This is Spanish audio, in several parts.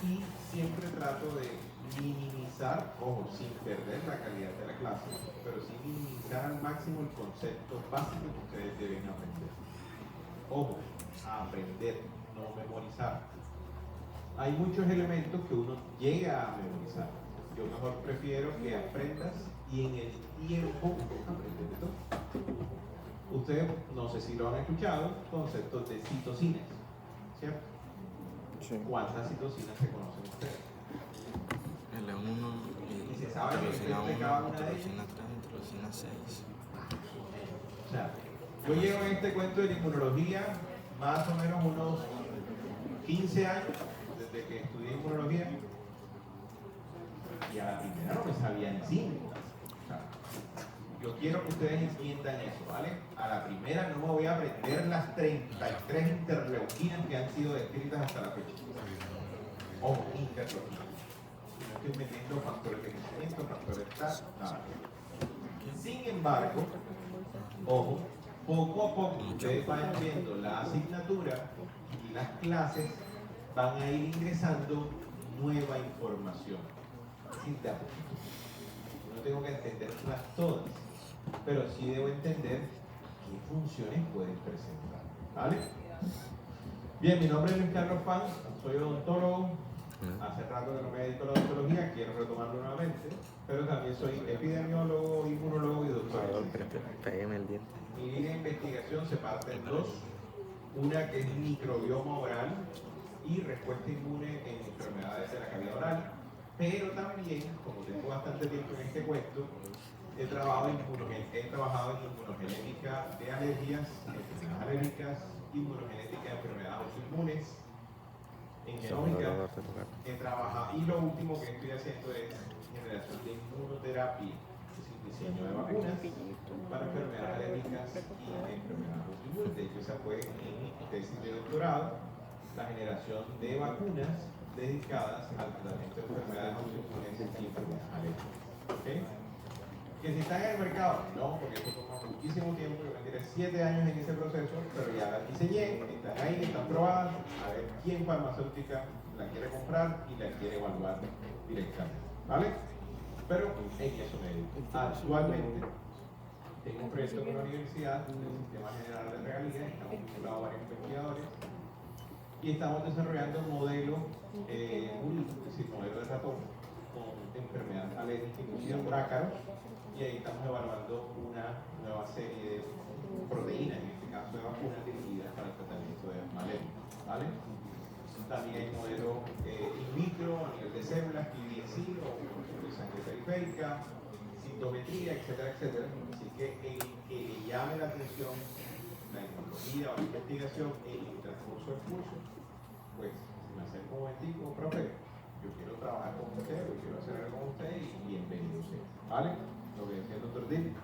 y siempre trato de minimizar, ojo, sin perder la calidad de la clase, pero sí minimizar al máximo el concepto básico que ustedes deben aprender. Ojo, a aprender, no memorizar. Hay muchos elementos que uno llega a memorizar. Yo mejor prefiero que aprendas y en el tiempo aprendes de todo. Ustedes, no sé si lo han escuchado, conceptos de citocinas, ¿cierto? Sí. ¿Cuántas citocinas se conocen ustedes? L1 Y se sabe que interleucina existe 1, cada una de ellas. interleucina 3, interleucina 6. O sea, yo llevo en este cuento de inmunología más o menos unos 15 años desde que estudié inmunología y a la primera no me sabía enzimas. O sea, yo quiero que ustedes entiendan eso, ¿vale? A la primera no me voy a aprender las 33 interleuquinas que han sido descritas hasta la fecha. Ojo, interleuquinas. No estoy metiendo factores de crecimiento, factores de tal, nada. Sin embargo, ojo, poco a poco ustedes van viendo la asignatura y las clases van a ir ingresando nueva información. Así de a poquito. No tengo que entenderlas todas, pero sí debo entender qué funciones pueden presentar. ¿Vale? Bien, mi nombre es Luis Carlos Fan, soy odontólogo. Hace rato que no me dedico a la odontología, quiero retomarlo nuevamente, pero también soy epidemiólogo, inmunólogo y doctor. Pégame el diente. Mi línea de investigación se parte en dos, una que es microbioma oral y respuesta inmune en enfermedades de la cavidad oral, pero también, como tengo bastante tiempo en este cuento, he trabajado en inmunogenética de alergias, enfermedades alérgicas, inmunogenética de enfermedades autoinmunes, en genómica, he trabajado, y lo último que estoy haciendo es generación de inmunoterapia, es decir, diseño de vacunas para enfermedades alérgicas y enfermedades autoinmunes. De hecho, esa fue mi tesis de doctorado, la generación de vacunas dedicadas al tratamiento de enfermedades autoinmunes y enfermedades alérgicas. ¿Okay? Que si están en el mercado, no, porque eso toma muchísimo tiempo, yo me tiré 7 años en ese proceso, pero ya las diseñé, están ahí, están probadas, a ver quién farmacéutica la quiere comprar y la quiere evaluar directamente, ¿vale? Pero en eso me dedico. Actualmente tengo un proyecto con la universidad, el Sistema General de Regalías, estamos vinculados a varios investigadores y estamos desarrollando un modelo único, es decir, modelo de ratón con enfermedad alérgica inducida por ácaros, y ahí estamos evaluando una nueva serie de proteínas, en este caso de vacunas dirigidas para el tratamiento de alérgicos, ¿vale? También hay modelo in vitro a nivel de células, PBSC o de sangre periférica, sintometría, etcétera, etcétera. Así que el que le llame la atención la inmunología o la investigación en el transcurso del curso, pues si me acerco un momentico, profe, yo quiero trabajar con usted, yo quiero hacer algo con usted y bienvenido sea, ¿vale? Lo que decía el doctor Dip,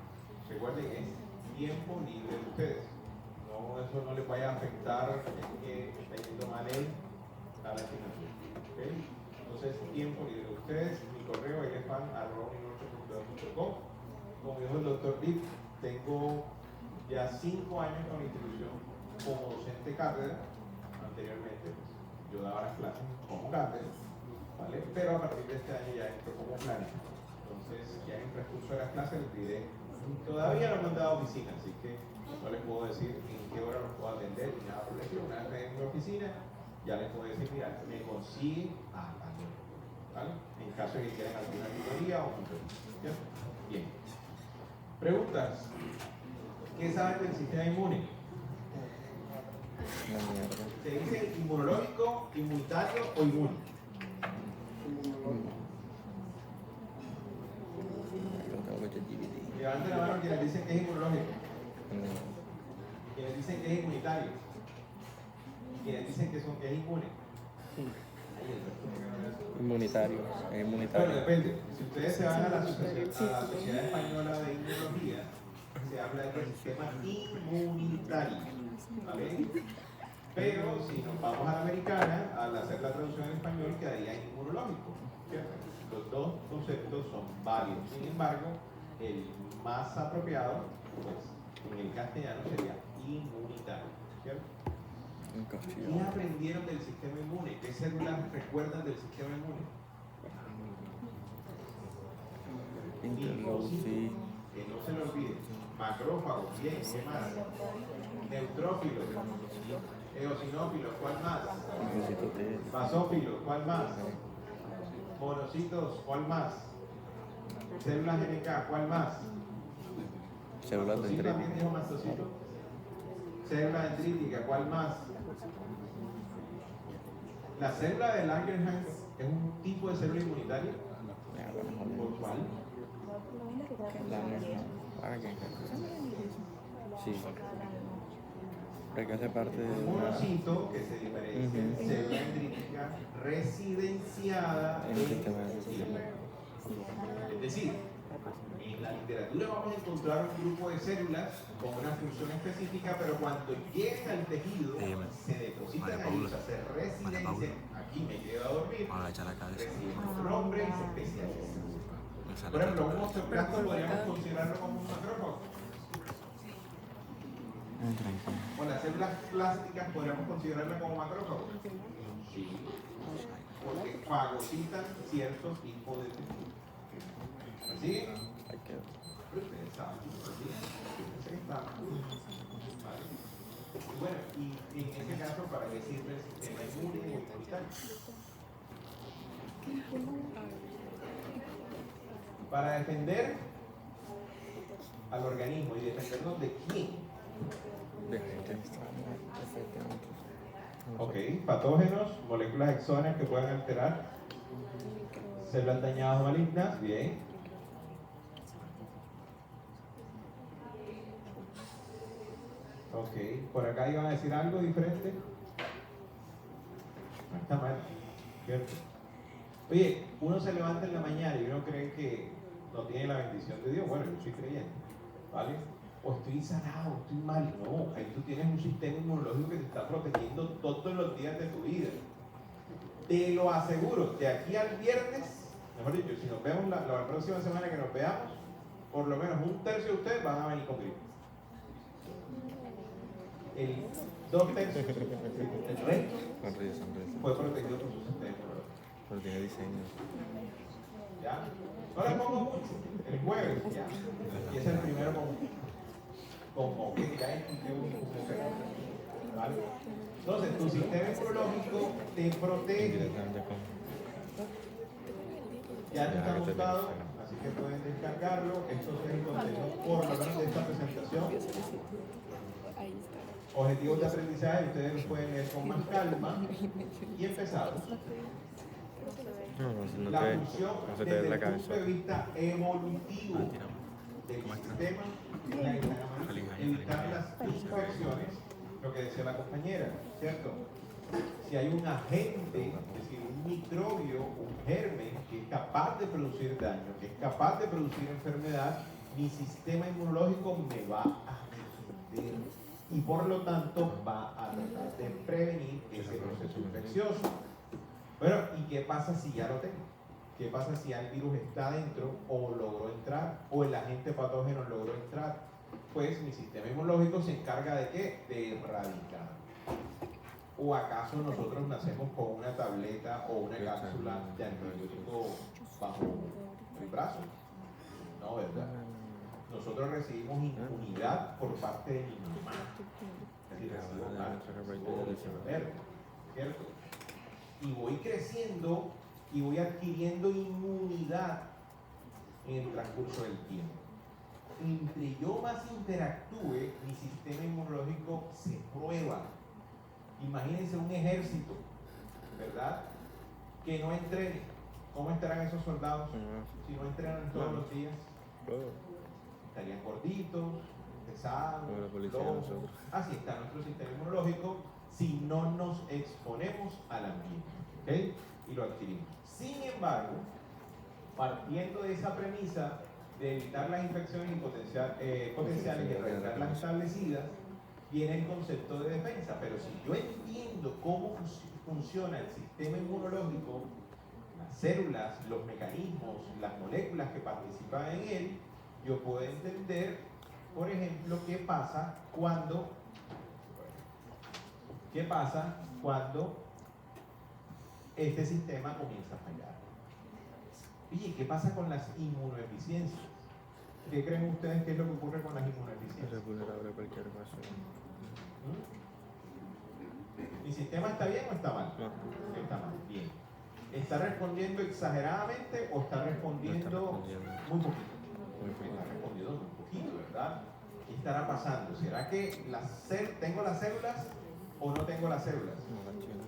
recuerden, es tiempo libre de ustedes. No, eso no les vaya a afectar que está yendo mal él a la asignatura. ¿Okay? Entonces, tiempo libre de ustedes. Mi correo es fan@uninorte.com. Como dijo el doctor Dip, tengo ya 5 años con la institución como docente cátedra. Anteriormente, pues, yo daba las clases como cátedra, ¿vale? Pero a partir de este año ya entro como planista. Entonces, ya en el transcurso de las clases les diré, todavía no me han dado oficina, así que no les puedo decir en qué hora los puedo atender ni nada por el estilo. Una vez me den mi oficina, ya les puedo decir, mira, me consiguen a tal hora, ¿vale? En caso de que quieran alguna tutoría o conferencia. Bien. Preguntas. ¿Qué saben del sistema inmune? ¿Se dice inmunológico, inmunitario o inmune? Levanten la mano quienes dicen que es inmunológico. Quienes dicen que es inmunitario. Quienes dicen que es inmune. Inmunitario, es inmunitario. Bueno, depende. Si ustedes se van a la Sociedad Española de Inmunología, se habla del sistema inmunitario, ¿vale? Pero si nos vamos a la americana, al hacer la traducción en español quedaría inmunológico, ¿cierto? Los dos conceptos son válidos. Sin embargo, el más apropiado, pues, en el castellano sería inmunitario, ¿cierto? ¿Qué aprendieron del sistema inmune? ¿Qué células recuerdan del sistema inmune? Linfocitos, que no se lo olviden. Macrófagos, bien, ¿qué más? Neutrófilos, eosinófilos, ¿cuál más? Basófilos, ¿cuál más? Monocitos, ¿cuál más? Células NK, ¿cuál más? Células Mastocito, también dijo mastocito. Célula dendrítica, ¿cuál más? La célula de Langerhans es un tipo de célula inmunitaria. ¿Por cuál? Sí. Porque hace parte de Un monocito que se diferencia en célula dendrítica residenciada en el sistema de sistema. Es decir, en la literatura vamos a encontrar un grupo de células con una función específica, pero cuando llegan al tejido, se depositan ahí, o sea, se residencian. Aquí me quedo a dormir, reciben otro nombre y se especializan. Por ejemplo, un osteoclasto podríamos considerarlo como un macrófago. O las células plásticas podríamos considerarlas como macrófagos. Sí, porque fagocitan cierto tipo de tejido. ¿Así? Ustedes saben, ¿sí? Vale. Bueno, y en ese caso, ¿para qué sirve el sistema inmune o inmunitario? Para defender al organismo. ¿Y defendernos de quién? De gente extraña, efectivamente. Ok, patógenos, moléculas exógenas que puedan alterar células dañadas o malignas, bien. Ok, por acá iban a decir algo diferente. No está mal, ¿cierto? Oye, uno se levanta en la mañana y uno cree que no tiene la bendición de Dios. Bueno, yo soy creyente, ¿vale? O estoy sanado, estoy mal. No, ahí tú tienes un sistema inmunológico que te está protegiendo todos los días de tu vida. Te lo aseguro, de aquí al viernes, mejor dicho, si nos vemos la próxima semana que nos veamos, por lo menos un tercio de ustedes van a venir con gripe. El 2 tercios, el resto, fue protegido por su sistema inmunológico. Pero tiene diseño. ¿Ya? No le pongo mucho, el jueves, ya. Y es el primero con que ya expliqué un secreto. ¿Vale? Entonces, tu sistema inmunológico te protege. Ya te está montado, así que pueden descargarlo. Esto es el contenido por lo menos de esta presentación. Objetivos de aprendizaje, ustedes los pueden leer con más calma y empezar. La función desde el punto de vista evolutivo del sistema es evitar las infecciones, lo que decía la compañera, ¿cierto? Si hay un agente, es decir, un microbio, un germen que es capaz de producir daño, que es capaz de producir enfermedad, mi sistema inmunológico me va a defender y por lo tanto va a tratar de prevenir ese proceso infeccioso. Bueno, ¿y qué pasa si ya lo tengo? ¿Qué pasa si ya el virus está dentro o logró entrar o el agente patógeno logró entrar? Pues mi sistema inmunológico se encarga de ¿qué? De erradicar. ¿O acaso nosotros nacemos con una tableta o una cápsula de antibiótico bajo el brazo? No, ¿verdad? Nosotros recibimos inmunidad por parte de mi mamá. Es decir, ¿cierto? Y voy creciendo y voy adquiriendo inmunidad en el transcurso del tiempo. Entre yo más interactúe, mi sistema inmunológico se prueba. Imagínense un ejército, ¿verdad? Que no entrene. ¿Cómo estarán esos soldados si no entrenan todos los días? Estarían gorditos, pesados, locos. Así está nuestro sistema inmunológico si no nos exponemos al ambiente, ¿ok? Y lo adquirimos. Sin embargo, partiendo de esa premisa de evitar las infecciones potenciales y erradicar las establecidas, viene el concepto de defensa. Pero si yo entiendo cómo funciona el sistema inmunológico, las células, los mecanismos, las moléculas que participan en él, yo puedo entender, por ejemplo, qué pasa ¿Qué pasa cuando este sistema comienza a fallar? Oye, ¿qué pasa con las inmunodeficiencias? ¿Qué creen ustedes que es lo que ocurre con las inmunodeficiencias? Es vulnerable a cualquier cosa. ¿Mi sistema está bien o está mal? No. Está mal, bien. ¿Está respondiendo exageradamente o está respondiendo muy poquito? Está respondiendo muy poquito, ¿verdad? ¿Qué estará pasando? ¿Será que tengo las células o no tengo las células? No, las tienes.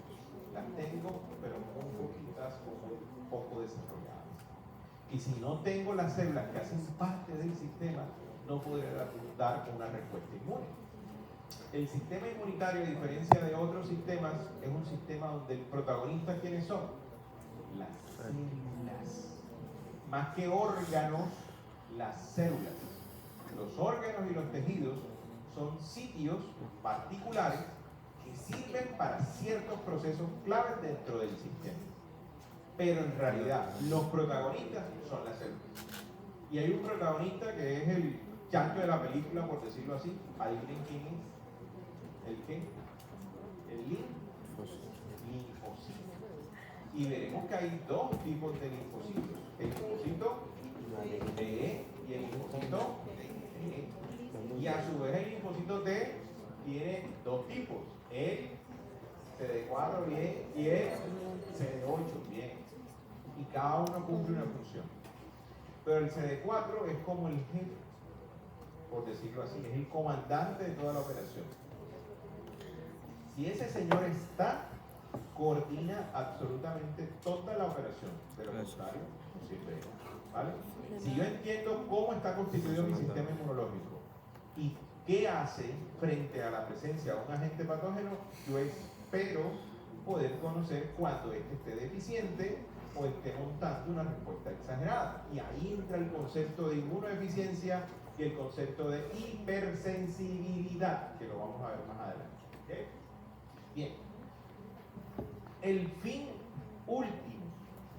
Las tengo, pero muy poquitas o muy poco desarrolladas. Y si no tengo las células que hacen parte del sistema, no podré dar una respuesta inmune. El sistema inmunitario, a diferencia de otros sistemas, es un sistema donde el protagonista, ¿quiénes son? Las células. Más que órganos, las células. Los órganos y los tejidos son sitios particulares que sirven para ciertos procesos claves dentro del sistema. Pero en realidad, los protagonistas son las células. Y hay un protagonista que es el chancho de la película, por decirlo así. ¿Adivinen quién es? ¿El qué? El linfocito. Y veremos que hay dos tipos de linfocitos. El linfocito B y el linfocito T. Y a su vez el linfocito T tiene dos tipos. El CD4 bien, y el CD8 bien. Y cada uno cumple una función. Pero el CD4 es como el jefe, por decirlo así, es el comandante de toda la operación. Si ese señor está, coordina absolutamente toda la operación. De lo contrario, no sirve. ¿Vale? Si yo entiendo cómo está constituido mi sistema inmunológico y qué hace frente a la presencia de un agente patógeno, yo espero poder conocer cuando este esté deficiente o esté montando una respuesta exagerada. Y ahí entra el concepto de inmunodeficiencia y el concepto de hipersensibilidad, que lo vamos a ver más adelante. ¿Okay? Bien. El fin último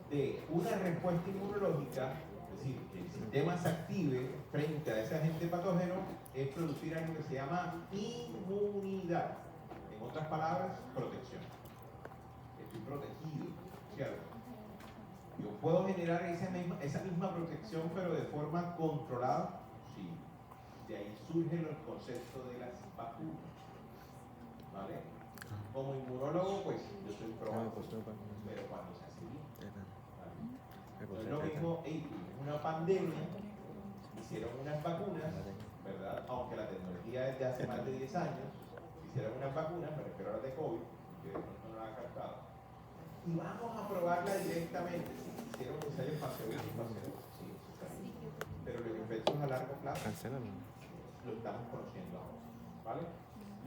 de una respuesta inmunológica, es decir, que el sistema se active frente a ese agente patógeno, es producir algo que se llama inmunidad. En otras palabras, protección. Estoy protegido, ¿cierto? Yo puedo generar esa misma protección, pero de forma controlada. Sí. De ahí surge el concepto de las vacunas. ¿Vale? Como inmunólogo, pues yo soy probado, pero cuando se hace bien. ¿Vale? No es lo mismo, una pandemia, hicieron unas vacunas, ¿verdad? Aunque la tecnología es de hace más de 10 años, hicieron unas vacunas, me refiero a las de COVID, que de pronto no la han captado, y vamos a probarla directamente. Sí, hicieron ensayos fase 1 y fase 2, sí, pero los efectos a largo plazo lo estamos conociendo ahora, ¿vale?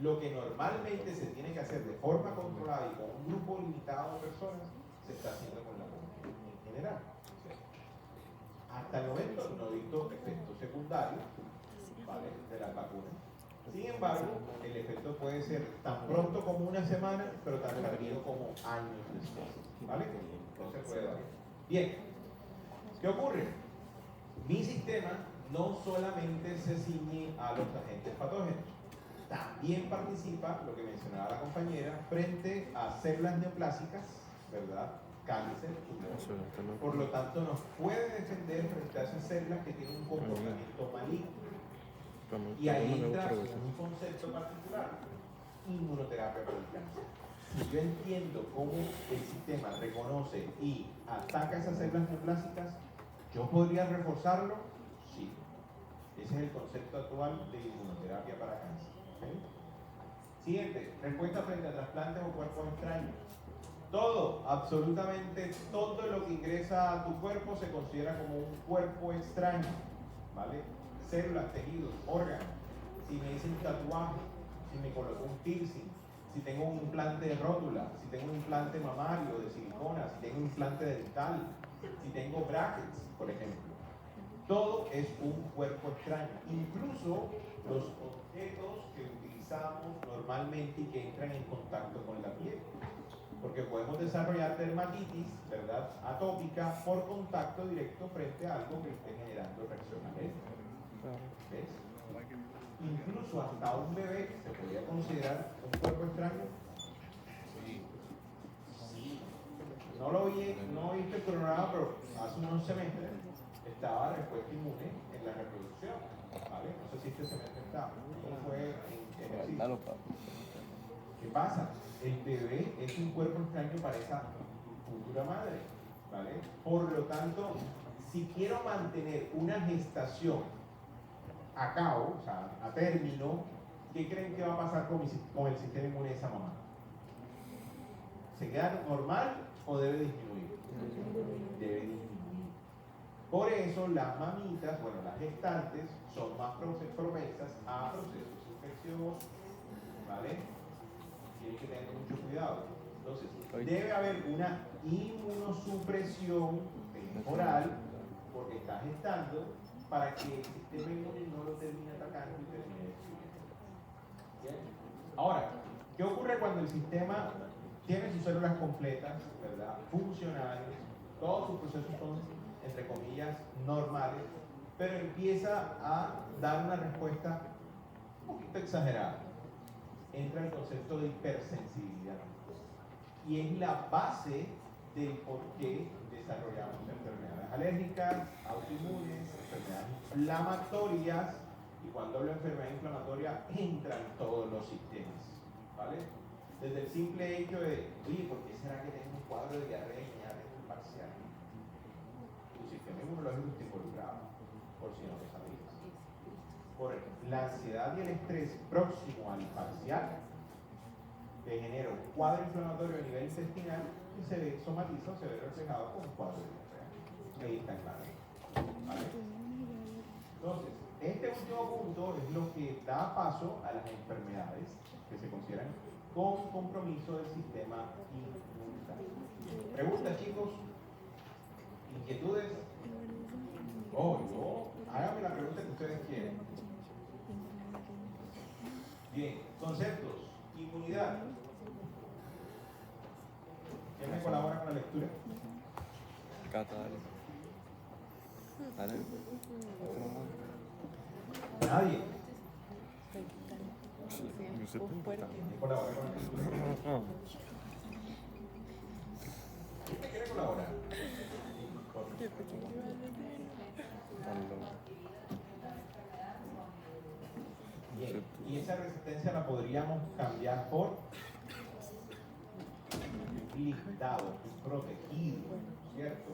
Lo que normalmente se tiene que hacer de forma controlada y con un grupo limitado de personas, se está haciendo con la población en general. Hasta el momento no he visto efectos secundarios, ¿vale?, de las vacunas. Sin embargo, el efecto puede ser tan pronto como una semana, pero tan tardío como años después, ¿vale? Entonces puede variar. Bien, ¿qué ocurre? Mi sistema no solamente se ciñe a los agentes patógenos, también participa, lo que mencionaba la compañera, frente a células neoplásicas, ¿verdad? Cáncer, tumor. Por lo tanto, nos puede defender frente a esas células que tienen un comportamiento maligno. Y ahí entra un concepto particular, inmunoterapia por el cáncer. Si yo entiendo cómo el sistema reconoce y ataca esas células neoplásicas, ¿yo podría reforzarlo? Sí. Ese es el concepto actual de inmunoterapia para cáncer. ¿Okay? Siguiente, respuesta frente a trasplantes o cuerpos extraños. Todo, absolutamente todo lo que ingresa a tu cuerpo se considera como un cuerpo extraño, ¿vale? Células, tejidos, órganos. Si me hice un tatuaje, si me coloco un piercing, si tengo un implante de rótula, si tengo un implante mamario de silicona, si tengo un implante dental, si tengo brackets, por ejemplo. Todo es un cuerpo extraño. Incluso los objetos que utilizamos normalmente y que entran en contacto con la piel. Porque podemos desarrollar dermatitis, ¿verdad?, atópica por contacto directo frente a algo que esté generando reacción alérgica. ¿Ves? Incluso hasta un bebé se podría considerar un cuerpo extraño. no viste el programa, pero hace unos semestres estaba respuesta inmune en la reproducción, ¿vale? No sé si este semestre está. ¿Cómo fue en ejercicio? Dalo, papi. ¿Qué pasa? El bebé es un cuerpo extraño para esa futura madre, ¿vale? Por lo tanto, si quiero mantener una gestación a cabo, o sea, a término, ¿qué creen que va a pasar con el sistema inmune de esa mamá? ¿Se queda normal o debe disminuir? Debe disminuir. Por eso las mamitas, bueno, las gestantes, son más propensas a procesos infecciosos, ¿vale? Tienen que tener mucho cuidado. Entonces, debe haber una inmunosupresión temporal, porque está gestando, para que el sistema inmune no lo termine atacando y termine destruyendo. ¿Bien? Ahora, ¿qué ocurre cuando el sistema tiene sus células completas, ¿verdad? Funcionales, todos sus procesos son, entre comillas, normales, pero empieza a dar una respuesta un poquito exagerada? Entra el concepto de hipersensibilidad. Y es la base del por qué desarrollamos enfermedades alérgicas, autoinmunes, enfermedades inflamatorias, y cuando hablo de enfermedad inflamatoria entran todos los sistemas, ¿vale? Desde el simple hecho de, oye, ¿por qué será que tengo un cuadro de diarrea y parcial? Tu sistema inmunológico está involucrado, por si no lo sabías. Por la ansiedad y el estrés próximo al parcial, que genera un cuadro inflamatorio a nivel intestinal y se ve somatiza o se ve reflejado con un cuadro de diarrea. Ahí está claro. ¿Vale? Entonces, este último punto es lo que da paso a las enfermedades que se consideran con compromiso del sistema inmunitario. Preguntas, chicos, inquietudes. Háganme la pregunta que ustedes quieren. Bien, conceptos, inmunidad. ¿Quién me colabora con la lectura? Cata, dale. Dale. Nadie. Yo sé ¿Quién colabora con la lectura? ¿Quién me quiere colaborar? Bien, y esa resistencia la podríamos cambiar por blindado, protegido, ¿cierto?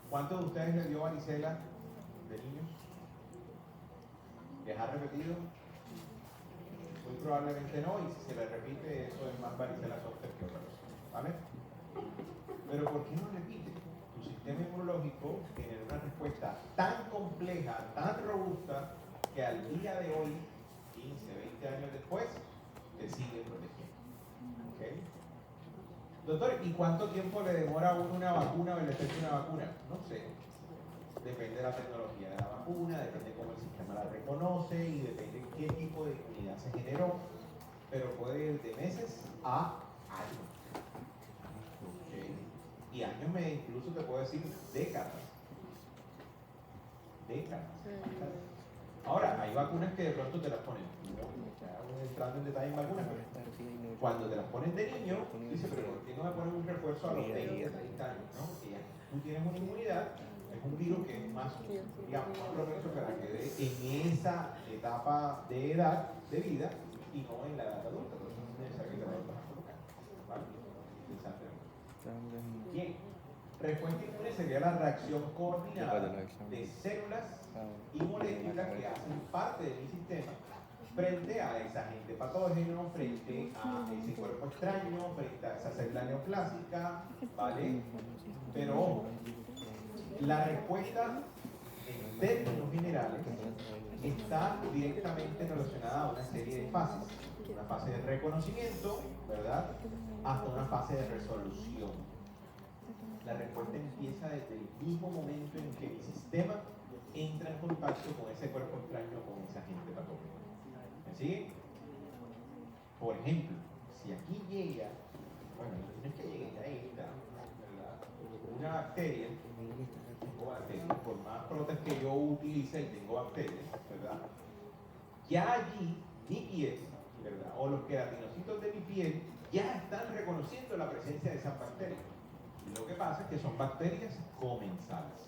¿Cuántos de ustedes les dio varicela de niños? ¿Les ha repetido? Muy probablemente no, y si se les repite, eso es más varicela zoster que otra cosa, ¿vale? Pero ¿por qué no repite? Tu sistema inmunológico tiene una respuesta tan compleja, tan robusta, que al día de hoy, 15, 20 años después, te sigue protegiendo. ¿Okay? Doctor, ¿y cuánto tiempo le demora a uno una vacuna o el efecto de una vacuna? No sé. Depende de la tecnología de la vacuna, depende cómo el sistema la reconoce y depende qué tipo de inmunidad se generó, pero puede ir de meses a años. ¿Okay? Y años incluso te puedo decir décadas. Ahora, hay vacunas que de pronto te las ponen. No entrando en detalle en vacunas, pero cuando te las ponen de niño, dice, pero ¿por qué no me ponen un refuerzo a los 20, 30 años? ¿No? Porque ya tú tienes una inmunidad, es un virus que es más, digamos, más propenso para que dé en esa etapa de edad, de vida, y no en la edad adulta. Por eso no es necesario que te lo vas a colocar. ¿Vale? Bien. Respuesta inmune sería la reacción coordinada de células y moléculas que hacen parte de mi sistema frente a ese agente patógeno, frente a ese cuerpo extraño, frente a esa célula neoplásica, ¿vale? Pero ojo, la respuesta en términos generales está directamente relacionada a una serie de fases. Una fase de reconocimiento, ¿verdad? Hasta una fase de resolución. La respuesta empieza desde el mismo momento en que mi sistema entra en contacto con ese cuerpo extraño, con ese agente patógeno. ¿Me sigue? Por ejemplo, si aquí llega, bueno, no es que llegue, ya está, ¿verdad? Una bacteria, tengo bacterias, por más proteas que yo utilice, tengo bacterias, ¿verdad? Ya allí, mi piel, ¿verdad? O los queratinocitos de mi piel ya están reconociendo la presencia de esas bacterias. Lo que pasa es que son bacterias comensales.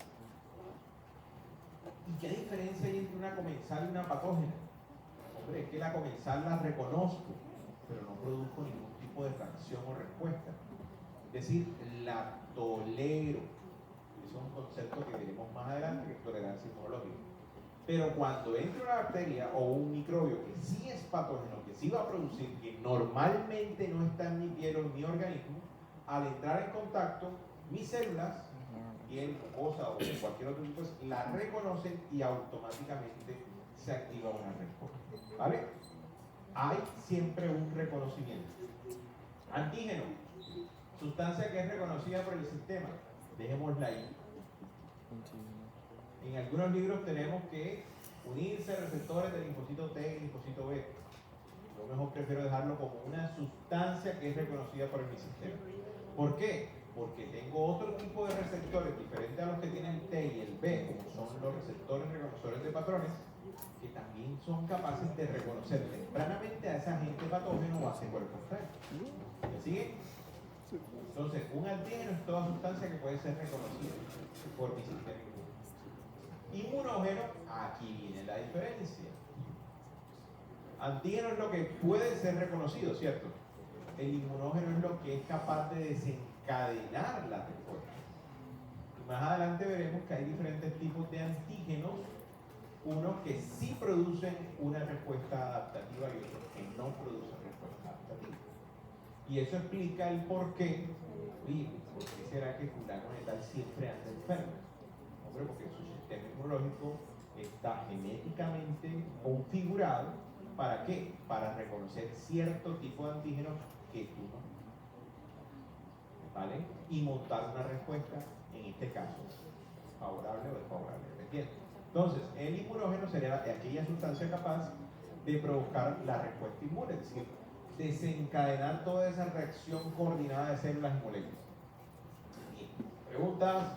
¿Y qué diferencia hay entre una comensal y una patógena? Hombre, es que la comensal la reconozco, pero no produzco ningún tipo de reacción o respuesta. Es decir, la tolero. Eso es un concepto que veremos más adelante, que es tolerancia inmunológica. Pero cuando entra una bacteria o un microbio que sí es patógeno, que sí va a producir, que normalmente no está en mi piel o en mi organismo, al entrar en contacto, mis células, piel, mucosa o cualquier otro tipo, la reconocen y automáticamente se activa una respuesta. ¿Vale? Hay siempre un reconocimiento. Antígeno, sustancia que es reconocida por el sistema. Dejémosla ahí. En algunos libros tenemos que unirse a receptores del linfocito T y linfocito B. Yo mejor prefiero dejarlo como una sustancia que es reconocida por mi sistema. ¿Por qué? Porque tengo otro tipo de receptores diferentes a los que tienen el T y el B, como son los receptores reconocedores de patrones, que también son capaces de reconocer tempranamente a ese agente patógeno o a ese cuerpo extraño. ¿Me sigue? Entonces, un antígeno es toda sustancia que puede ser reconocida por mi sistema inmune. Inmunógeno, aquí viene la diferencia. Antígeno es lo que puede ser reconocido, ¿cierto? El inmunógeno es lo que es capaz de desencadenar la respuesta. Y más adelante veremos que hay diferentes tipos de antígenos, unos que sí producen una respuesta adaptativa y otros que no producen respuesta adaptativa. Y eso explica el por qué. Oye, ¿por qué será que fulano de tal siempre anda enfermo? Hombre, porque su sistema inmunológico está genéticamente configurado. ¿Para qué? Para reconocer cierto tipo de antígenos que tú no. ¿Vale? Y montar una respuesta, en este caso, favorable o desfavorable. ¿Me entiendes? Entonces, el inmunógeno sería aquella sustancia capaz de provocar la respuesta inmune, es decir, desencadenar toda esa reacción coordinada de células y moléculas. Bien. ¿Preguntas?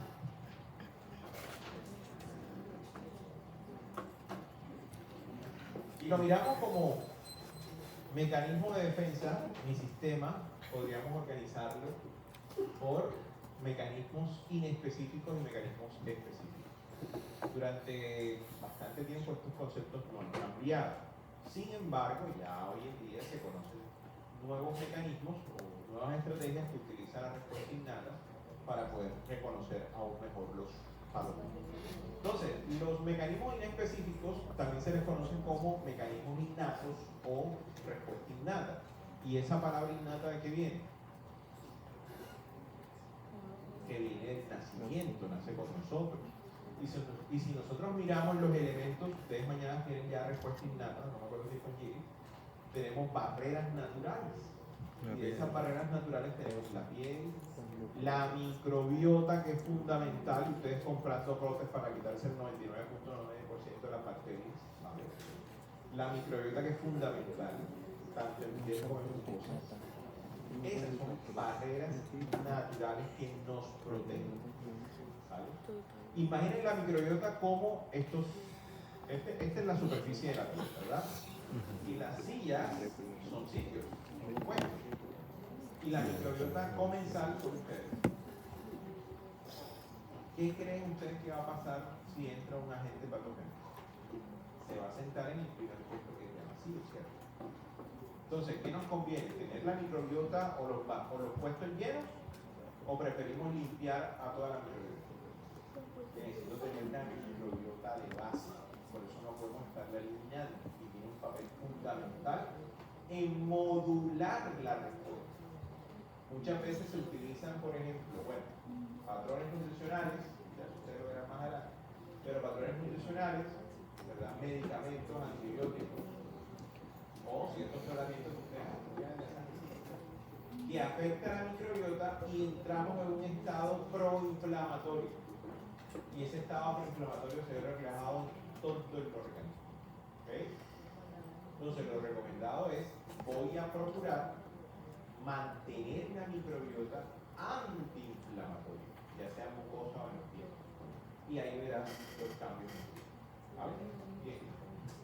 Y lo miramos como mecanismo de defensa. Mi sistema podríamos organizarlo por mecanismos inespecíficos y mecanismos específicos. Durante bastante tiempo estos conceptos no han cambiado. Sin embargo, ya hoy en día se conocen nuevos mecanismos o nuevas estrategias que utilizan la respuesta innata para poder reconocer aún mejor los patógenos. Entonces, los mecanismos inespecíficos también se les conocen como mecanismos innatos o respuesta innata. ¿Y esa palabra innata de qué viene? Que viene del nacimiento, nace con nosotros. Y si nosotros miramos los elementos, ustedes mañana tienen ya respuesta innata, no me acuerdo si fue allí, tenemos barreras naturales. Y de esas barreras naturales tenemos la piel, la microbiota, que es fundamental, y ustedes comprando crotes para quitarse el 99.9% de las bacterias, ¿vale? La microbiota, que es fundamental, tanto en piel como en mucosas. Esas son barreras naturales que nos protegen, ¿vale? Imaginen la microbiota como estos, esta es la superficie de la piel, ¿verdad? Y las sillas son sitios, puestos. Y la microbiota comensal son ustedes. ¿Qué creen ustedes que va a pasar si entra un agente patógeno? Se va a sentar en el primer puesto que es vacío, ¿cierto? Entonces, ¿qué nos conviene? ¿Tener la microbiota o los puestos llenos? ¿O preferimos limpiar a toda la microbiota? Necesito tener una microbiota de base, por eso no podemos estarla eliminando, y tiene un papel fundamental en modular la respuesta. Muchas veces se utilizan, por ejemplo, patrones nutricionales, ya ustedes lo verán más adelante, pero patrones nutricionales, ¿verdad? Medicamentos, antibióticos, o ciertos tratamientos que ustedes estudian en esa que afectan a la microbiota y entramos en un estado proinflamatorio. Y ese estado proinflamatorio se ve reflejado en todo el organismo. ¿Okay? Entonces, lo recomendado es, voy a procurar mantener la microbiota antiinflamatoria, ya sea mucosa o en la piel. Y ahí verás los cambios. ¿Vale? Bien.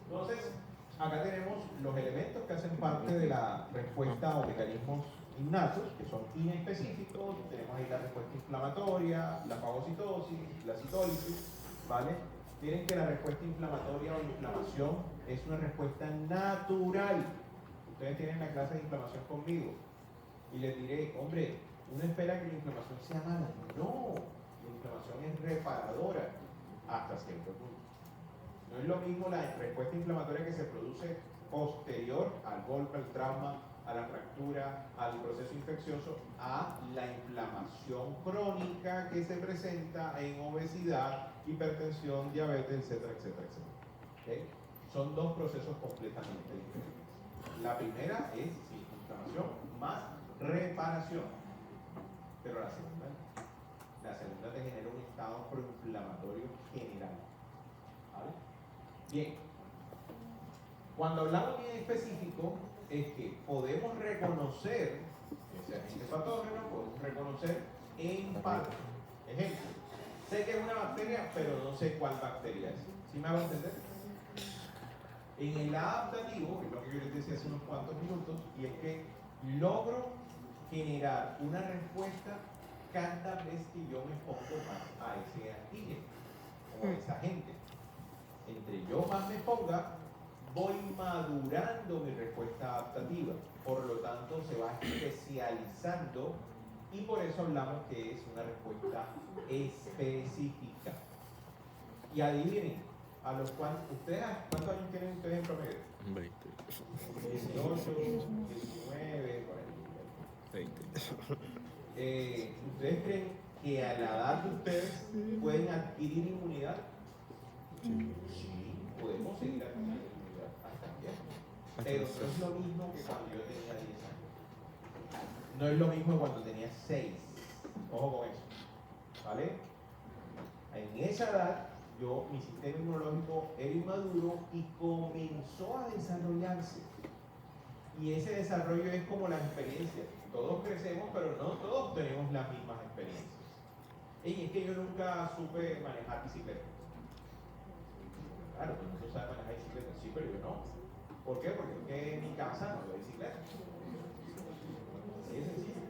Entonces, acá tenemos los elementos que hacen parte de la respuesta o mecanismos innatos, que son inespecíficos. Tenemos ahí la respuesta inflamatoria, la fagocitosis, la citólisis, ¿vale? Miren que la respuesta inflamatoria o inflamación es una respuesta natural. Ustedes tienen la clase de inflamación conmigo y les diré, hombre, uno espera que la inflamación sea mala. No, la inflamación es reparadora hasta cierto punto. No es lo mismo la respuesta inflamatoria que se produce posterior al golpe, al trauma, a la fractura, al proceso infeccioso, a la inflamación crónica que se presenta en obesidad, hipertensión, diabetes, etcétera, etcétera, etcétera. ¿Okay? Son dos procesos completamente diferentes. La primera es sí, inflamación más reparación, pero la segunda te genera un estado proinflamatorio general. ¿Vale? Bien, cuando hablamos bien específico, es que podemos reconocer ese agente patógeno, podemos reconocer en parte. Ejemplo, sé que es una bacteria, pero no sé cuál bacteria es. ¿Sí me hago entender? En el adaptativo, que es lo que yo les decía hace unos cuantos minutos, y es que logro generar una respuesta cada vez que yo me pongo más a ese antígeno o a esa agente. Entre yo más me ponga, voy madurando mi respuesta adaptativa, por lo tanto se va especializando y por eso hablamos que es una respuesta específica. Y adivinen, a los cuantos, ¿cuántos años tienen ustedes en promedio? 20. 18, 19, por ahí. 20. ¿Ustedes creen que a la edad de ustedes pueden adquirir inmunidad? Sí, podemos seguir adquiriendo inmunidad hasta bien. Pero no es lo mismo que cuando yo tenía 10 años. No es lo mismo que cuando tenía 6. Ojo con eso. ¿Vale? En esa edad, mi sistema inmunológico era inmaduro y comenzó a desarrollarse. Y ese desarrollo es como la experiencia. Todos crecemos, pero no todos tenemos las mismas experiencias. Y es que yo nunca supe manejar bicicleta. Claro, todo el mundo sabe manejar bicicleta, sí, pero yo no. ¿Por qué? Porque en mi casa no había bicicleta. Así de sencillo.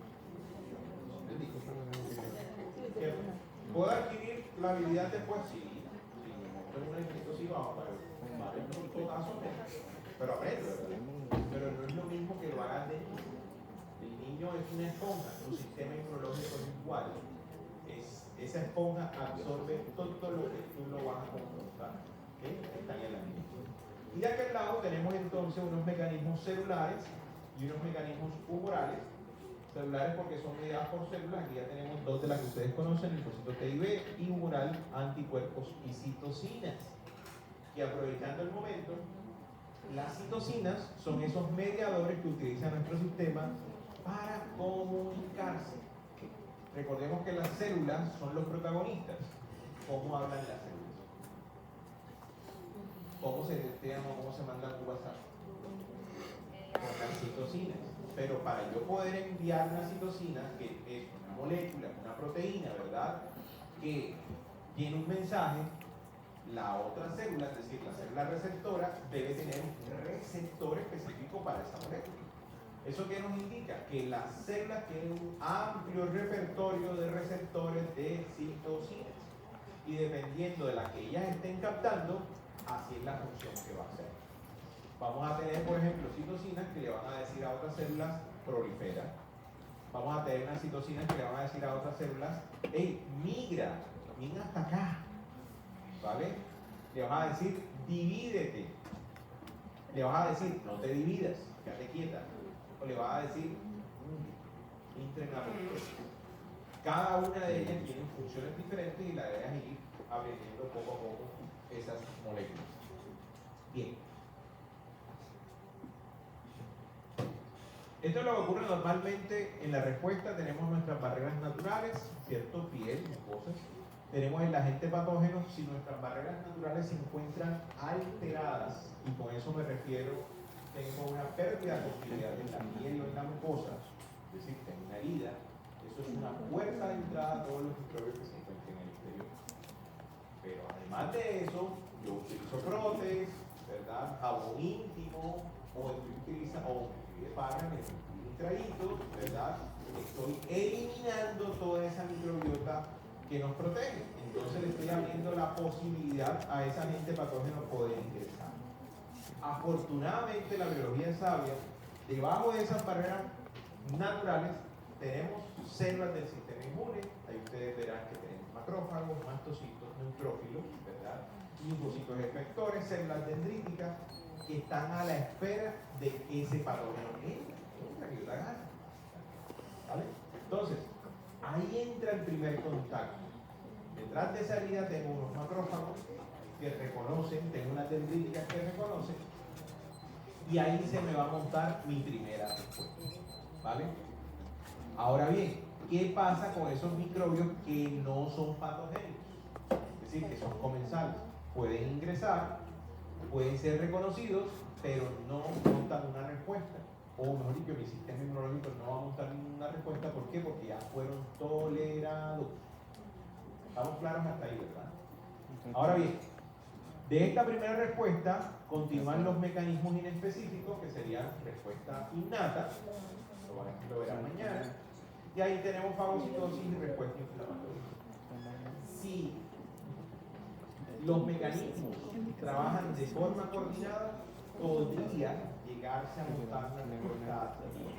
¿Puedo adquirir la habilidad después? Sí. Si me monto en un ejército, sí, vamos a ver un potazo, pero aprendo, ¿verdad? Pero no es lo mismo que lo hagas de niño. El niño es una esponja, su sistema inmunológico es igual. Esa esponja absorbe todo lo que tú lo vas a confrontar. ¿Okay? Están en la niña. Y de aquel lado tenemos entonces unos mecanismos celulares y unos mecanismos humorales. Celulares porque son mediadas por células, aquí ya tenemos dos de las que ustedes conocen, linfocito T y B, y humoral, anticuerpos y citocinas. Y aprovechando el momento, las citocinas son esos mediadores que utiliza nuestro sistema para comunicarse. Recordemos que las células son los protagonistas. ¿Cómo hablan las células? ¿Cómo se desean o cómo se mandan un WhatsApp? Con las citocinas. Pero para yo poder enviar una citocina, que es una molécula, una proteína, ¿verdad? Que tiene un mensaje, la otra célula, es decir, la célula receptora, debe tener un receptor específico para esa molécula. ¿Eso qué nos indica? Que las células tienen un amplio repertorio de receptores de citocinas. Y dependiendo de la que ellas estén captando, así es la función que va a hacer. Vamos a tener, por ejemplo, citocinas que le van a decir a otras células, prolifera. Vamos a tener unas citocinas que le van a decir a otras células, hey, migra hasta acá. ¿Vale? Le vas a decir, divídete. Le vas a decir, no te dividas, quédate quieta. O le vas a decir, entra en apoptosis. Cada una de ellas tiene funciones diferentes y la idea es ir aprendiendo poco a poco esas moléculas. Bien. Esto es lo que ocurre normalmente en la respuesta. Tenemos nuestras barreras naturales, ¿cierto? Piel, mucosas. Tenemos el agente patógeno. Si nuestras barreras naturales se encuentran alteradas, y con eso me refiero, tengo una pérdida de continuidad en la piel o en la mucosa, es decir, tengo una herida, eso es una puerta de entrada a todos los microbios que se encuentren en el exterior. Pero además de eso, yo utilizo prótesis, ¿verdad? Jabón íntimo, o me utiliza de paga, me utilizo un extraído, ¿verdad? Estoy eliminando toda esa microbiota que nos protege. Entonces le estoy abriendo la posibilidad a ese agente patógeno poder ingresar. Afortunadamente la biología es sabia. Debajo de esas barreras naturales tenemos células del sistema inmune. Ahí ustedes verán que tenemos macrófagos, mastocitos, neutrófilos, ¿verdad? Linfocitos efectores, células dendríticas que están a la espera de que ese patógeno entra, que yo la gane. ¿Vale? Entonces, ahí entra el primer contacto. Detrás de esa herida tengo unos macrófagos que reconocen, tengo unas dendríticas que reconocen, y ahí se me va a montar mi primera respuesta. ¿Vale? Ahora bien, ¿qué pasa con esos microbios que no son patogénicos? Es decir, que son comensales. Pueden ingresar, pueden ser reconocidos, pero no montan una respuesta. O mejor dicho, mi sistema inmunológico no va a montar ninguna respuesta. ¿Por qué? Porque ya fueron tolerados. Estamos claros hasta ahí, ¿verdad? Ahora bien, de esta primera respuesta continúan los mecanismos inespecíficos, que serían respuesta innata, lo verán mañana, y ahí tenemos fagocitosis y respuesta inflamatoria. Si los mecanismos trabajan de forma coordinada, podría llegarse a montar una respuesta adaptativa.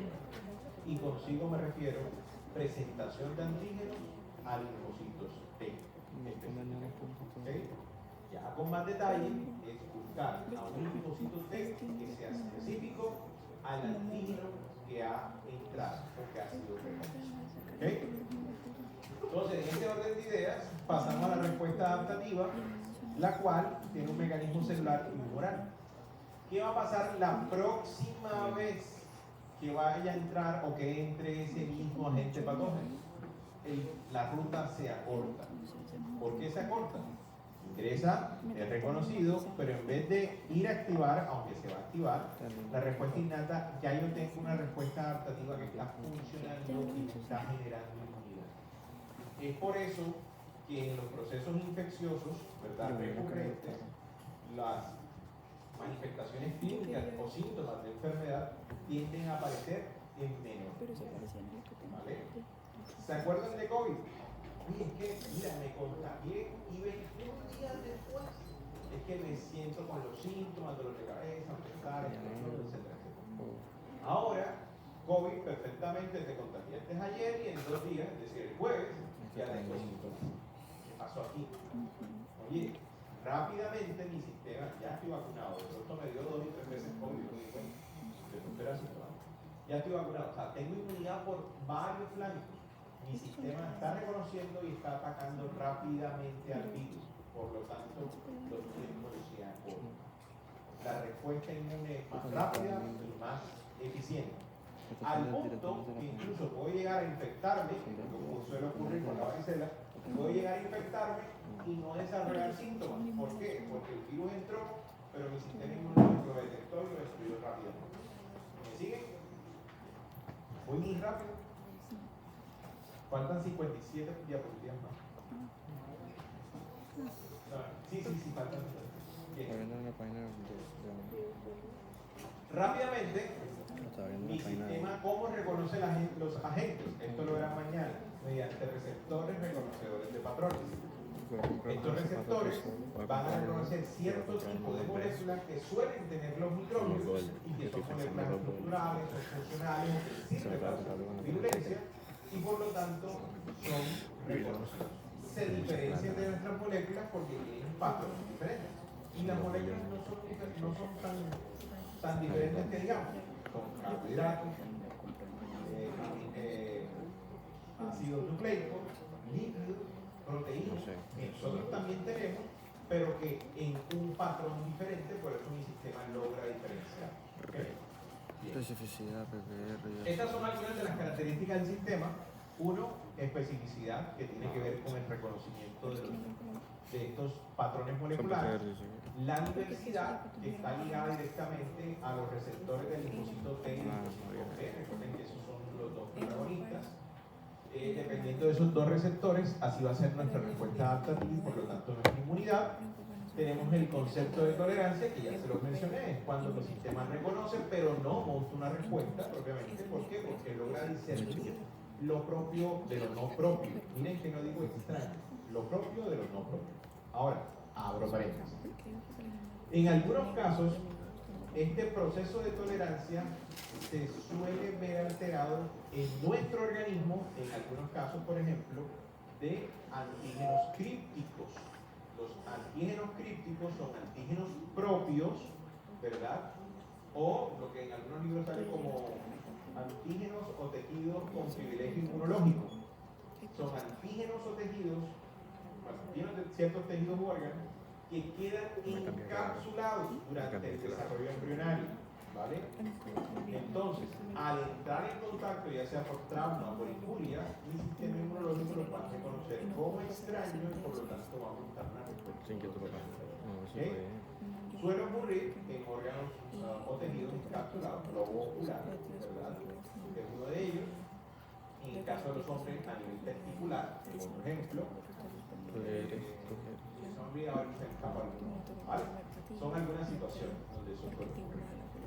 Y consigo me refiero presentación de antígenos a linfocitos T. ¿Okay? Ya con más detalle es buscar a un linfocito T que sea específico al antígeno que ha entrado o que ha sido reconocido. ¿Okay? Entonces, en este orden de ideas, pasamos a la respuesta adaptativa, la cual tiene un mecanismo celular y humoral. ¿Qué va a pasar la próxima vez que vaya a entrar o que entre ese mismo agente patógeno? La ruta se acorta. ¿Por qué se acorta? Ingresa, es reconocido, pero en vez de ir a activar, aunque se va a activar, la respuesta innata, ya yo tengo una respuesta adaptativa que está funcionando y me está generando inmunidad. Es por eso que en los procesos infecciosos, ¿verdad?, recurrentes, las manifestaciones clínicas o síntomas de enfermedad tienden a aparecer en menor. ¿Vale? ¿Se acuerdan de COVID? Oye, es que, mira, me contagié y 21 días después es que me siento con los síntomas, dolor de cabeza, malestar, etcétera. Ahora, COVID perfectamente te contagiaste ayer y en 2 días, es decir, el jueves, ya tengo síntomas. ¿Qué pasó aquí? Oye, rápidamente mi sistema, ya estoy vacunado, de pronto me dio 2 y 3 veces COVID, ya estoy vacunado, o sea, tengo inmunidad por varios flancos. Mi sistema está reconociendo y está atacando rápidamente al virus, por lo tanto, los tiempos se acortan. La respuesta inmune es más rápida y más eficiente. Al punto que incluso puedo llegar a infectarme, como suele ocurrir con la varicela, puedo llegar a infectarme y no desarrollar síntomas. ¿Por qué? Porque el virus entró, pero mi sistema inmunológico lo detectó y lo destruyó rápidamente. ¿Me siguen? Voy muy rápido. Faltan 57 diapositivas más. Sí, faltan. Rápidamente, mi sistema, ¿cómo reconoce los agentes? Esto lo verán mañana, mediante receptores reconocedores de patrones. Estos receptores van a reconocer cierto tipo de moléculas que suelen tener los microbios y que son moléculas estructurales o funcionales que sirven para su virulencia y por lo tanto son reconocidos. Se diferencian de nuestras moléculas porque tienen patrones diferentes. Y las moléculas no son tan diferentes que digamos. Son carbohidratos, ácidos nucleicos, lípidos, proteínas, que nosotros también tenemos, pero que en un patrón diferente, por eso mi sistema logra diferenciar. ¿Okay? Especificidad, PPR. Estas son algunas de las características del sistema. Uno, especificidad, que tiene que ver con el reconocimiento de estos patrones moleculares. La diversidad, que está ligada directamente a los receptores del linfocito T y linfocito B. Recuerden que esos son los dos protagonistas. Dependiendo de esos dos receptores, así va a ser nuestra respuesta adaptativa y por lo tanto nuestra inmunidad. tenemos el concepto de tolerancia, que ya se los mencioné, es cuando el sistema reconoce, pero no monta una respuesta propiamente. ¿Por qué? Porque logra discernir lo propio de lo no propio. Miren que no digo extraño, lo propio de lo no propio. Ahora, abro paréntesis. En algunos casos, este proceso de tolerancia se suele ver alterado en nuestro organismo, en algunos casos, por ejemplo, de antígenos crípticos. Los antígenos crípticos son antígenos propios, ¿verdad? O lo que en algunos libros sale como antígenos o tejidos con privilegio inmunológico. Son antígenos o tejidos, bueno, antígenos de ciertos tejidos u órganos que quedan encapsulados durante el desarrollo embrionario, ¿vale? Entonces, al entrar en contacto, ya sea por trauma o por injuria, mi sistema inmunológico lo va a reconocer como extraño y por lo tanto va a montar una respuesta. ¿Okay? Suele ocurrir en órganos o tejidos encapsulados, globo ocular, ¿verdad? Que es uno de ellos. En el caso de los hombres, a nivel testicular, por ejemplo, ¿vale? Son algunas situaciones donde eso puede ocurrir.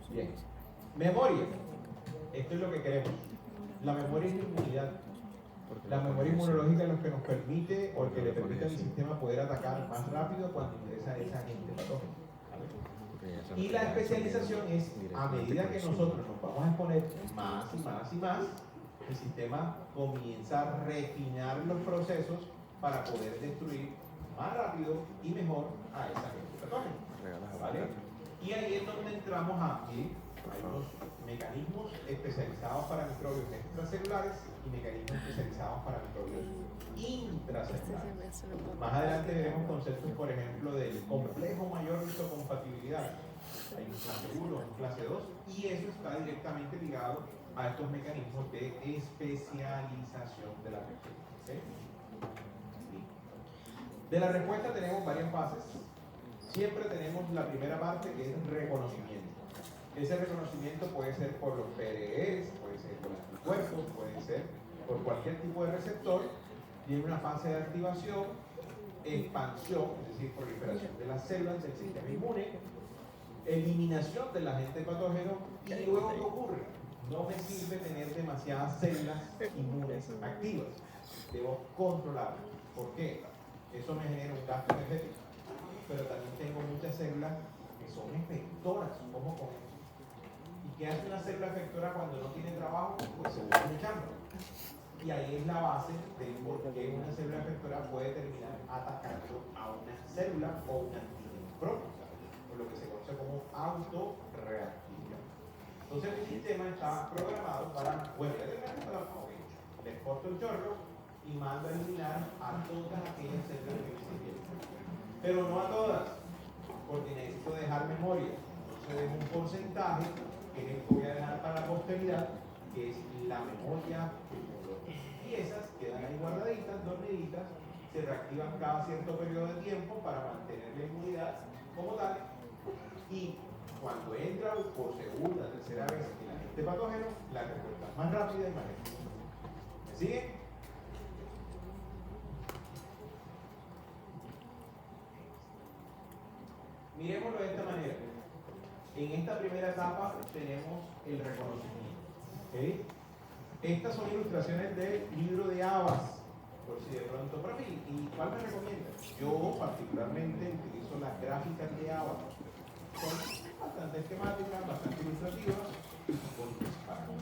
Bien. Memoria. Esto es lo que queremos. La memoria es la inmunidad. La memoria inmunológica es lo que nos permite o que le permite al sistema poder atacar más rápido cuando ingresa ese agente patógeno. ¿Vale? Y la especialización es a medida que nosotros nos vamos a exponer más y más y más, el sistema comienza a refinar los procesos para poder destruir más rápido y mejor a esa agente patógeno. ¿Vale? Y ahí es donde entramos a que hay unos mecanismos especializados para microbios extracelulares y mecanismos especializados para microbios intracelulares. Más adelante veremos conceptos, por ejemplo, del complejo mayor de histocompatibilidad. Hay un clase 1, un clase 2, y eso está directamente ligado a estos mecanismos de especialización de la respuesta. ¿Okay? De la respuesta tenemos varias fases. Siempre tenemos la primera parte, que es reconocimiento. Ese reconocimiento puede ser por los PDEs, puede ser por los anticuerpos, puede ser por cualquier tipo de receptor. Tiene una fase de activación, expansión, es decir, proliferación de las células del sistema inmune, eliminación del agente patógeno, y luego ¿qué ocurre? No me sirve tener demasiadas células inmunes activas. Debo controlarlas. ¿Por qué? Eso me genera un gasto energético. Pero también tengo muchas células que son efectoras. ¿Cómo con eso? ¿Y qué hace una célula efectora cuando no tiene trabajo? Pues se vuelve luchando. Y ahí es la base de por qué una célula efectora puede terminar atacando a una célula o un antígeno propio, por lo que se conoce como autorreactividad. Entonces el sistema está programado para, bueno, les corto el chorro y mando a eliminar a todas aquellas células que me sirvieron. Pero no a todas, porque necesito dejar memoria. Entonces dejo un porcentaje que es el que voy a dejar para la posteridad, que es la memoria inmunológica. Y esas quedan ahí guardaditas, dormiditas, se reactivan cada cierto periodo de tiempo para mantener la inmunidad como tal. Y cuando entra por segunda, tercera vez el agente patógeno, la respuesta es más rápida y más efectiva. ¿Me sigue? Miremoslo de esta manera. En esta primera etapa tenemos el reconocimiento. ¿Okay? Estas son ilustraciones del libro de Abbas, por si de pronto, profe, ¿y cuál me recomienda? Yo particularmente utilizo las gráficas de Abbas. Son bastante esquemáticas, bastante ilustrativas y bonitas para mí.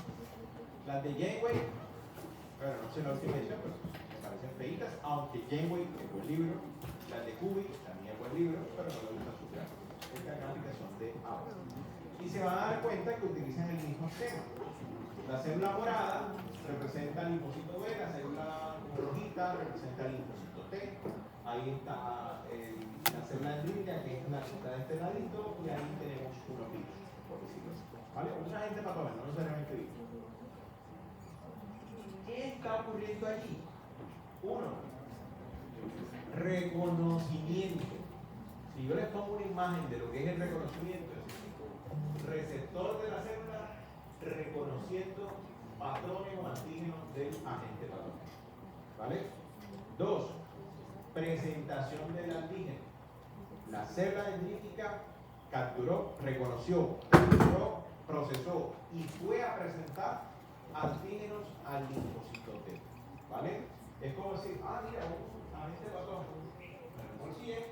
Las de Janeway, bueno, no sé la última edición, pero me parecen feitas, aunque Janeway es buen libro. Las de Kubi también es buen libro, pero no me gustan sus gráficas. Estas gráficas son de Abbas. Y se van a dar cuenta que utilizan el mismo esquema. La célula morada representa el linfocito B, la célula rojita representa el linfocito T. Ahí está la célula dendrítica, que es la que está de este ladito, y ahí tenemos unos virus, por decirlo así. ¿Vale? Un agente patógeno, no necesariamente virus. ¿Qué está ocurriendo allí? Uno, reconocimiento. Si yo les pongo una imagen de lo que es el reconocimiento, es receptor de la célula reconociendo patrones o antígenos del agente patógeno. ¿Vale? Dos, presentación del antígeno. La célula dendrítica capturó, reconoció, procesó y fue a presentar antígenos al linfocito T. ¿Vale? Es como decir, mira, a este patógeno me lo bolsillé,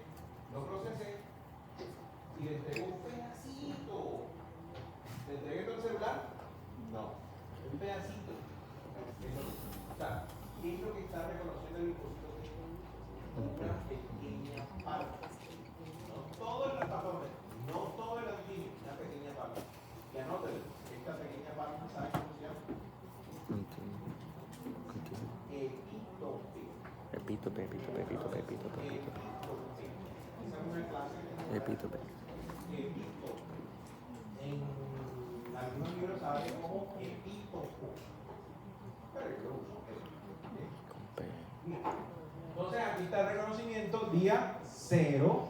lo procesé y le entregué un pedacito. ¿Le entregué todo el celular? No, un pedacito. O sea, ¿qué es lo que está reconociendo el linfocito T? Una pequeña parte. No todo el patógeno, no todo el antígeno, una pequeña parte. Y anótelo, esta pequeña parte, ¿sabe cómo se llama? Epítope. Epítope. Esa es una clase de Epítope. epítope. En algunos libros hablan como epítopo. Pero yo lo uso. Con P. Entonces aquí está el reconocimiento, día 0.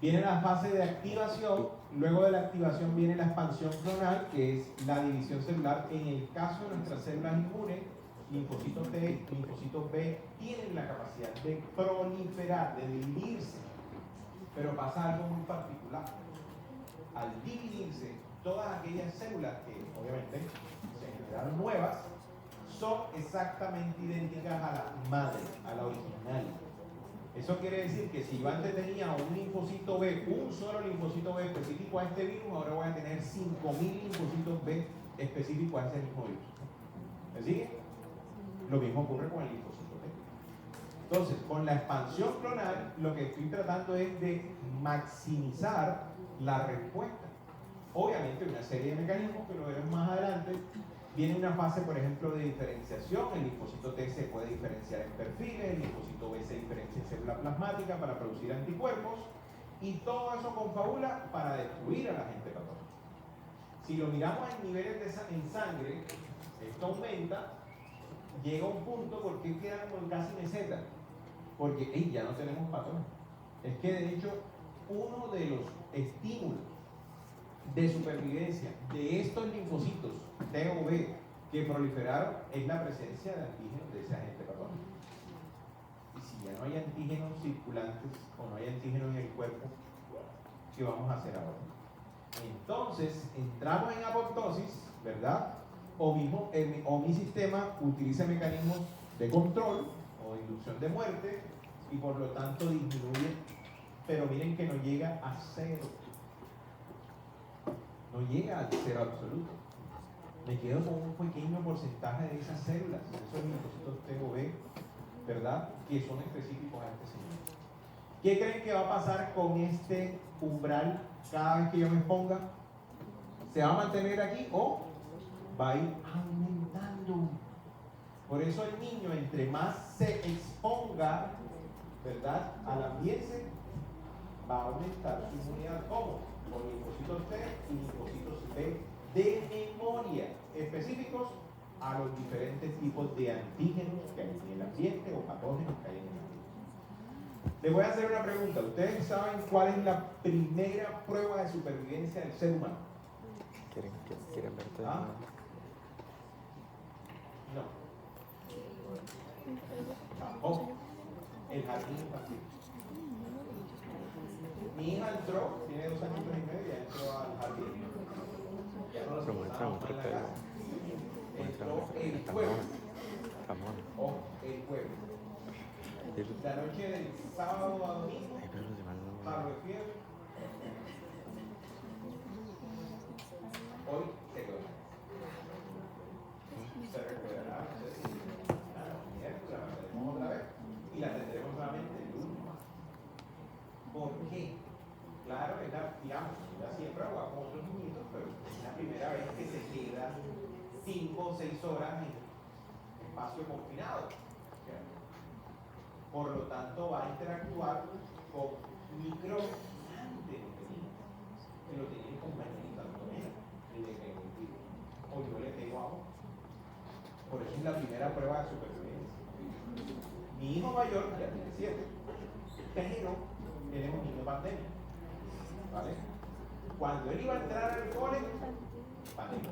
Viene la fase de activación, luego de la activación viene la expansión clonal, que es la división celular. En el caso de nuestras células inmunes, linfocitos T, linfocitos B, tienen la capacidad de proliferar, de dividirse. Pero pasa algo muy particular. Al dividirse, todas aquellas células que obviamente se generaron nuevas, son exactamente idénticas a la madre, a la original. Eso quiere decir que si yo antes tenía un linfocito B, un solo linfocito B específico a este virus, ahora voy a tener 5.000 linfocitos B específicos a ese mismo virus. ¿Me sigue? Lo mismo ocurre con el linfocito T. Entonces, con la expansión clonal, lo que estoy tratando es de maximizar la respuesta. Obviamente, una serie de mecanismos que lo veremos más adelante. Viene una fase, por ejemplo, de diferenciación. El linfocito T se puede diferenciar en perfiles, el linfocito B se diferencia en célula plasmática para producir anticuerpos, y todo eso confabula para destruir al agente patógeno. Si lo miramos en niveles en sangre, esto aumenta, llega a un punto porque queda como en casi meseta, porque ya no tenemos patógeno. Es que de hecho, uno de los estímulos de supervivencia de estos linfocitos T o B que proliferaron es la presencia de antígenos de ese agente patógeno. Y si ya no hay antígenos circulantes o no hay antígenos en el cuerpo, ¿qué vamos a hacer ahora? Entonces entramos en apoptosis, ¿verdad? O mi sistema utiliza mecanismos de control o de inducción de muerte y por lo tanto disminuye, pero miren que no llega a 0. No llega al 0 absoluto. Me quedo con un pequeño porcentaje de esas células, esos linfocitos T o B, ¿verdad? Que son específicos a este señor. ¿Qué creen que va a pasar con este umbral cada vez que yo me exponga? ¿Se va a mantener aquí o va a ir aumentando? Por eso el niño, entre más se exponga, ¿verdad?, al ambiente, va a aumentar su inmunidad. ¿Cómo? Con linfocitos T y linfocitos B de memoria, específicos a los diferentes tipos de antígenos que hay en el ambiente o patógenos que hay en el ambiente. Les voy a hacer una pregunta. ¿Ustedes saben cuál es la primera prueba de supervivencia del ser humano? ¿Quieren verte? ¿Ah? No. Tampoco. El jardín infantil. Mi hija entró, tiene 2 años y medio, ya entró al jardín. Ya no Pero muestra otro pelo. Entró el jueves. Ojo, el jueves. La noche del sábado a domingo, paro de fiebre. Hoy se quedó. Se recuperará, no sé si la mandaremos otra vez y la tendremos nuevamente el lunes. ¿Por qué? Claro, es la, digamos, ella siempre juega con otros niñitos, pero es la primera vez que se queda 5 o 6 horas en espacio confinado. Por lo tanto, va a interactuar con microbios de los niños, que lo tienen con manita, ni de que o yo le pego a uno. Por eso es la primera prueba de supervivencia. Mi hijo mayor ya tiene 7, pero tenemos niño pandemia. ¿Vale? Cuando él iba a entrar al cole, pandemia.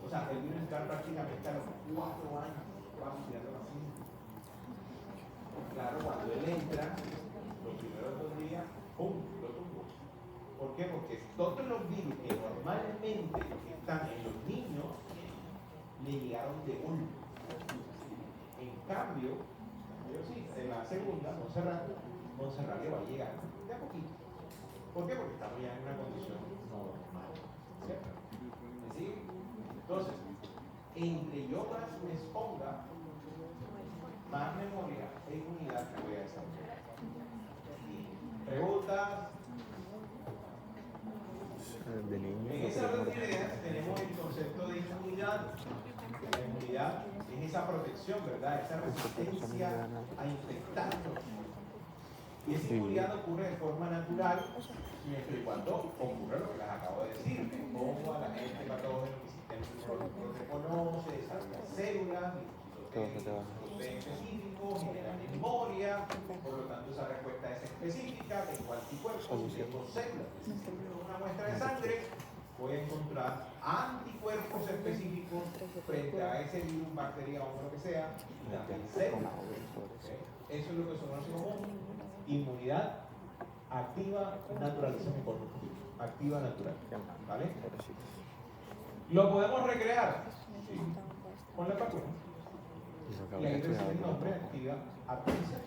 O sea, él vino a entrar prácticamente a los 4 años, vamos tirando así. Claro, cuando él entra, los primeros 2 ¿Por qué? Porque todos los virus que normalmente están en los niños le llegaron de golpe. En cambio, yo sí, en la segunda, Montserrat le va a llegar de a poquito. ¿Por qué? Porque estamos ya en una condición normal. ¿Cierto? ¿Me sigue? Entonces, entre yo más me exponga, más memoria e inmunidad voy a desarrollar. ¿Preguntas? De niño. En esa orden de ideas tenemos el concepto de inmunidad. La inmunidad es esa protección, ¿verdad? Esa resistencia a infectarnos. Y esa inmunidad ocurre de forma natural siempre y cuando ocurre lo que les acabo de decir. Me pongo a la gente patógena, mi sistema inmunológico lo reconoce, desarrolla células, específicos, genera memoria, por lo tanto esa respuesta es específica, tengo anticuerpos, tengo células. Una muestra de sangre, voy a encontrar anticuerpos específicos frente a ese virus, bacteria o lo que sea, y también células. ¿Okay? Eso es lo que se conoce como inmunidad activa natural. Activa natural. ¿Vale? ¿Lo podemos recrear? Sí. Con la vacuna. Y ahí recibe el nombre activa artificial.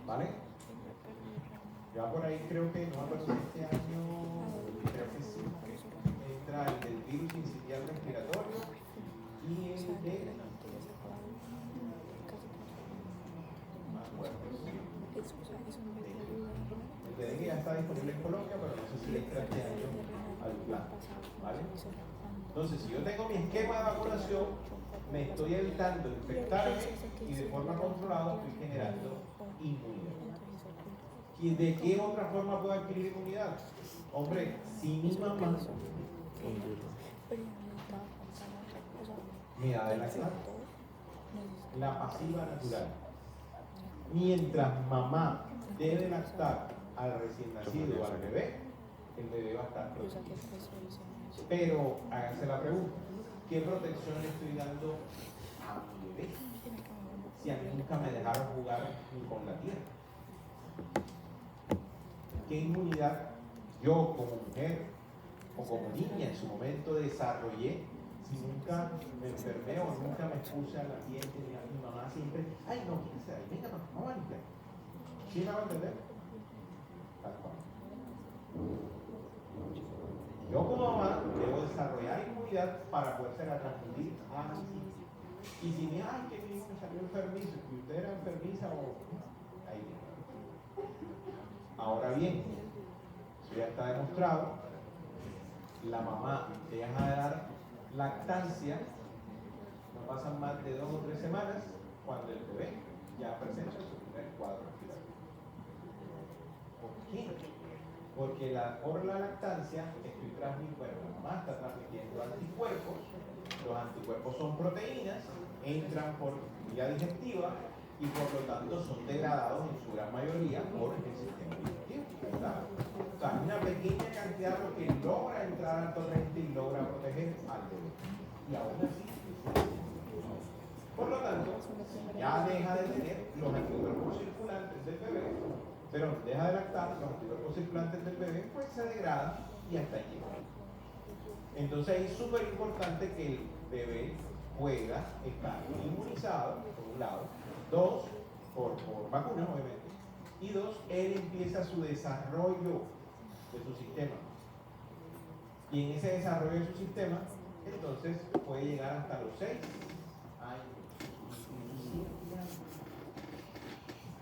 ¿Vale? Ya por ahí creo que, no me acuerdo este año, creo que sí, entra el del virus incipial respiratorio y el de... El de dengue ya está disponible en Colombia, pero no sé si entra este año al plan. ¿Vale? Entonces, si yo tengo mi esquema de vacunación, me estoy evitando infectarme y de forma controlada estoy generando inmunidad. ¿Y de qué otra forma puedo adquirir inmunidad? Hombre, si mi mamá me da de lactar, la pasiva natural. Mientras mamá debe lactar al recién nacido o al bebé, el bebé va a estar protegido. Pero háganse la pregunta, ¿qué protección le estoy dando a mi bebé? Si a mí nunca me dejaron jugar ni con la tierra. ¿Qué inmunidad yo como mujer o como niña en su momento desarrollé si nunca me enfermé o nunca me expuse al ambiente? Mi mamá siempre, ay no, quítese ahí, venga, vamos a limpiar. ¿Sí me va a entender? Tal cual. Yo como mamá debo desarrollar inmunidad para poderse la transmitir a mis hijos. Y si me, ay, que mi hijo me salió enfermizo, que usted era enfermiza o... ahí viene. Ahora bien, eso ya está demostrado, la mamá deja de dar lactancia, no pasan más de 2 o 3 semanas, cuando el bebé ya presenta su primer cuadro respiratorio. ¿Por qué? Porque por la lactancia estoy transmitiendo, la mamá está transmitiendo anticuerpos, los anticuerpos son proteínas, entran por vía digestiva y por lo tanto son degradados en su gran mayoría por el sistema digestivo, ¿verdad? O sea, hay una pequeña cantidad de lo que logra entrar al torrente y logra proteger al bebé. Y aún así, por lo tanto, ya deja de tener los anticuerpos circulantes del bebé, pero deja de lactar, los anticuerpos circulantes del bebé, pues se degradan y hasta allí. Entonces es súper importante que el bebé pueda estar inmunizado, por un lado, 2, por vacunas obviamente, y 2, él empieza su desarrollo de su sistema. Y en ese desarrollo de su sistema, entonces puede llegar hasta los 6 años,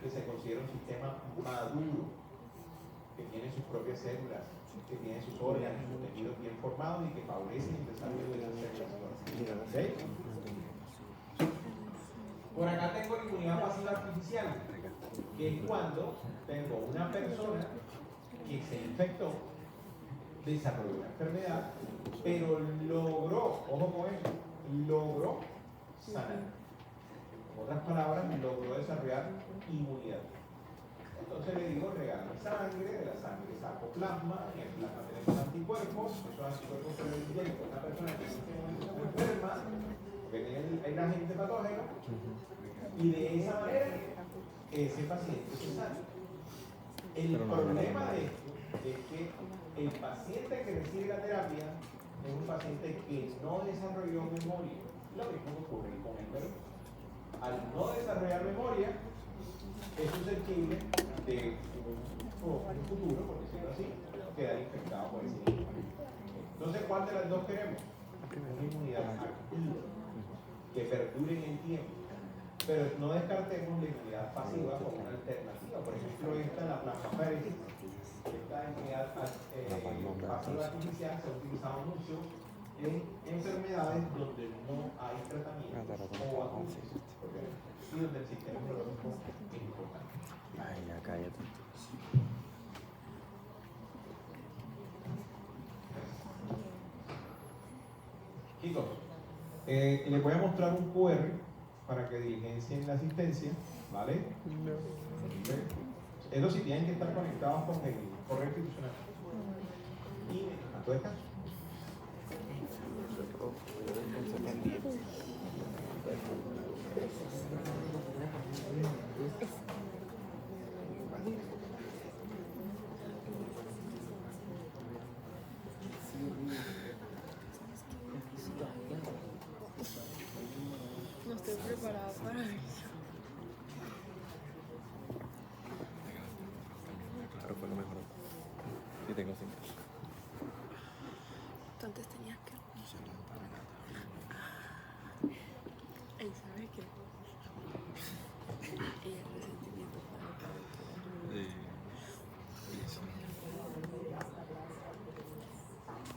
que se considera un sistema maduro, que tiene sus propias células, que tiene sus órganos, sus tejidos bien formados y que favorecen el desarrollo de las células. ¿Okay? Por acá tengo la inmunidad pasiva artificial, que es cuando tengo una persona que se infectó, desarrolló una enfermedad, pero logró, ojo con eso, logró sanar. En otras palabras, logró desarrollar inmunidad. Entonces le digo, regálame sangre, de la sangre saco plasma, en el plasma tenemos anticuerpos, esos anticuerpos se le dicen a una persona que está enferma, porque tiene el agente patógeno, y de esa manera ese paciente se sana. El Pero no problema debería. de esto es que el paciente que recibe la terapia es un paciente que no desarrolló memoria. Lo mismo que ocurre con el perro. Al no desarrollar memoria, es susceptible de un futuro, por decirlo así, quedar infectado por ese virus. Entonces, ¿cuál de las dos queremos? Una inmunidad activa, que perdure en el tiempo. Pero no descartemos la inmunidad pasiva como una alternativa. Por ejemplo, esta, la plasmaféresis, esta inmunidad pasiva artificial se ha utilizado mucho en enfermedades donde no hay tratamiento o vacunas, y donde el sistema inmunológico es importante. Ay, ya cállate. Chicos, les voy a mostrar un QR para que diligencien la asistencia, ¿vale? Eso sí tienen que estar conectados con el correo institucional. Y a tu descanso. No estoy preparada para eso. Claro, fue lo mejor. Sí, tengo 5. ¿Cuántos tenías que? No sé,